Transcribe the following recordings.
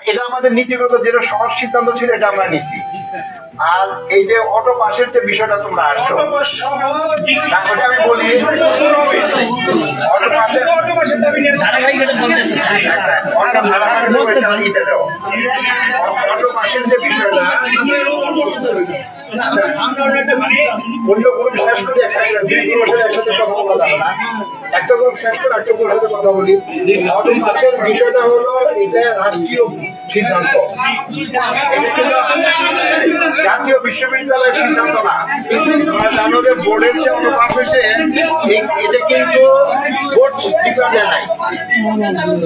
এটা আমাদের নীতিগত যেটা সহজ সিদ্ধান্ত ছিল এটা আমরা নিছি। আর এই যে অটো পাসের যে বিষয়টা তোমরা আসছো, তারপরে আমি বলি অটো পাসের অটো পাসের যে বিষয়টা অন্য গ্রুপ শেষ করে যে গ্রুপের একসাথে কথা বলা যাবে না, একটা গ্রুপ শেষ করে একটা গ্রুপের সাথে কথা বলি। অটো পাসের বিষয়টা হলো এটা রাষ্ট্রীয় সিদ্ধান্ত, জাতীয় বিশ্ববিদ্যালয়ের সিদ্ধান্ত না। তোমরা জানো যে বোর্ডের যে অনুপাস হয়েছে এটা কিন্তু বোর্ড ডিক্লার দেয় নাই।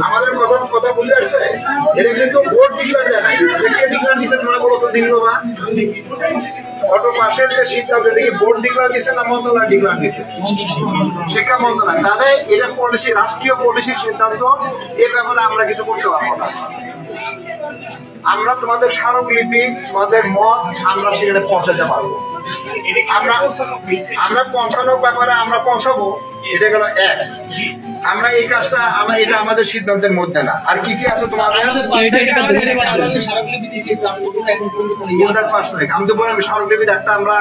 আমাদের কথা বুঝে আসছে, এটা কিন্তু বোর্ড ডিক্লার দেয় নাই। কে ডিক্লার দিচ্ছে তোমরা বলো তো দিল বাবা? অটো পাসের যে সিদ্ধান্ত দেখি বোর্ড ডিক্লার দিচ্ছে না মন্ত্রণালয় ডিক্লার দিচ্ছে? শিক্ষা মন্ত্রণালয়। তাহলে এটা পলিসি, রাষ্ট্রীয় পলিসির সিদ্ধান্ত, এ ব্যাপারে আমরা কিছু করতে পারবো না। আমরা তোমাদের স্মারকলিপি, তোমাদের মত আমরা সেখানে পৌঁছাতে পারবো। আমরা পৌঁছানোর ব্যাপারে আমরা পৌঁছাবো, এটা গেল এক। আমরা এই কাজটা এটা আমাদের সিদ্ধান্তের মধ্যে না। আর কি কি আছে তোমাদের? আমি তো বললাম স্মারকলিপি একটা আমরা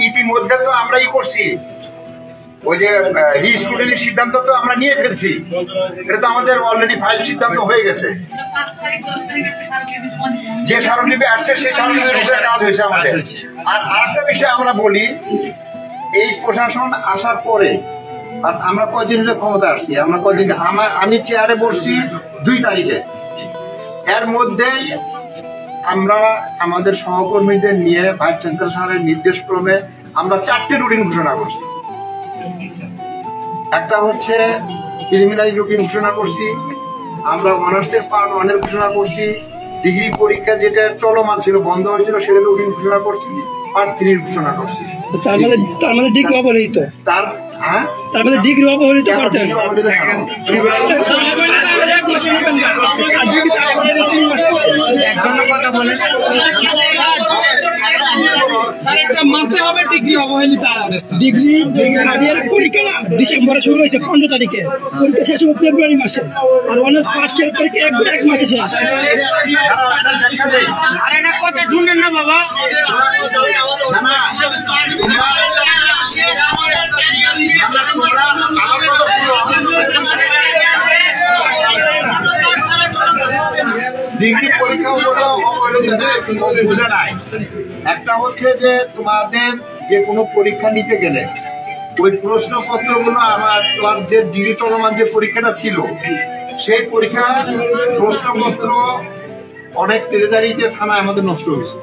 ইতিমধ্যে তো আমরাই করছি। ওই যে স্টুডেন্টের সিদ্ধান্ত তো আমরা নিয়ে ফেলছি, এটা তো আমাদের অলরেডি ফাইল সিদ্ধান্ত হয়ে গেছে। যে স্মারকলিপি আসছে সেই স্মারকলিপির উপরে কাজ হয়েছে আমাদের। আর আরেকটা বিষয় আমরা বলি, এই প্রশাসন আসার পরে আমরা কয়দিন ক্ষমতা আসছি, আমরা কয়দিন, আমি চেয়ারে বসছি 2 তারিখে। এর মধ্যেই আমরা আমাদের সহকর্মীদের নিয়ে ভাইস চ্যান্সেলর সাহেবের নির্দেশ ক্রমে আমরা 4টে রুটিন ঘোষণা করছি। একটা হচ্ছে প্রিলিমিনারি রুটিন ঘোষণা করছি, আমরা অনার্সের পার্ট 1 এর ঘোষণা করছি, ডিগ্রি পরীক্ষা যেটা চলমান ছিল, বন্ধ হয়েছিল, সেটা রুটিন ঘোষণা করছি, পার্ট 3 ঘোষণা করছি। তার মানে ডিগ্রি অবহেলিত, তার মানে ডিগ্রি অবহেলিত করছেন। কথা বলেন মানতে হবে ডিগ্রি অবহেলিত। ডিগ্রি পরীক্ষা ডিসেম্বরে শুরু হয়েছে, 15 তারিখে পরীক্ষা শেষ হবে ফেব্রুয়ারি মাসে, আর অনেক পাঁচের পরীক্ষা এক মাসে শেষ। আরে না কথা শুনেন না বাবা, ডিগ্রি পরীক্ষা বোঝা নাই। একটা হচ্ছে যে তোমাদের যে কোনো পরীক্ষা নিতে গেলে ওই প্রশ্নপত্র গুলো তোমার যে ডিগ্রি চলমান যে পরীক্ষাটা ছিল সেই পরীক্ষা প্রশ্নপত্র অনেক ট্রেজারিতে থানায় আমাদের নষ্ট হয়েছে।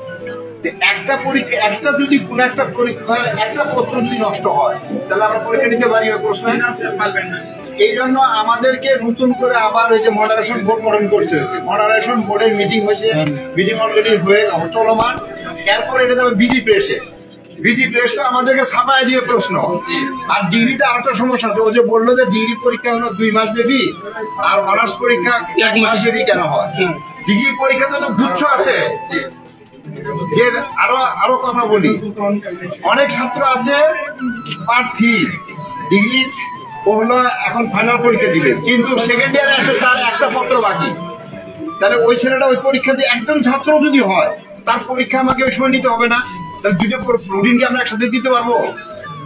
একটা পরীক্ষা, একটা যদি কোন একটা পরীক্ষার একটা পত্র যদি নষ্ট হয় তাহলে আমরা পরীক্ষা নিতে পারি ওই প্রশ্নে? এই জন্য আমাদেরকে নতুন করে আবার ওই যে মডারেশন বোর্ড গঠন করতে হয়েছে। মডারেশন বোর্ডের মিটিং হয়েছে, মিটিং অলরেডি হয়ে চলমান। এরপর এটা যাবে বিজি প্রেসে, বিজি প্রেস তো আমাদেরকে ছাপায় দিয়ে প্রশ্ন। আর ডিগ্রিতে আরেকটা সমস্যা আছে, ও যে বললো যে ডিগ্রি পরীক্ষা হলো 2 মাস ব্যাপী আর অনার্স পরীক্ষা 1 মাস ব্যাপী কেন হয়? ডিগ্রি পরীক্ষাতে তো গুচ্ছ আছে। যে আরো কথা বলি, অনেক ছাত্র আছে প্রার্থী ডিগ্রি হলো এখন ফাইনাল পরীক্ষা দিবে, কিন্তু সেকেন্ড ইয়ারে আসে তার একটা পত্র বাকি। তাহলে ওই ছেলেটা ওই পরীক্ষা দিয়ে একজন ছাত্র যদি হয় তার পরীক্ষা আমাকে ওই সময় নিতে হবে না? তাহলে 2টা রুটিন কি আমরা একসাথে দিতে পারবো?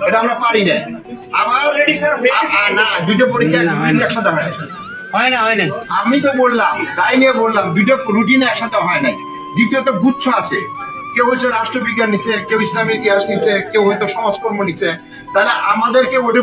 এটা আমরা পারি না। আবার না, 2টা পরীক্ষা একসাথে হয় না। আমি তো বললাম, তাই নিয়ে বললাম 2টা রুটিন একসাথে হয় না। দ্বিতীয়ত গুচ্ছ আছে, কেউ হচ্ছে রাষ্ট্রবিজ্ঞান নিচ্ছে, কেউ ইসলামী ইতিহাস নিচ্ছে, কেউ হয়তো সমাজকর্ম নিচ্ছে। তাহলে আমাদেরকে ওটা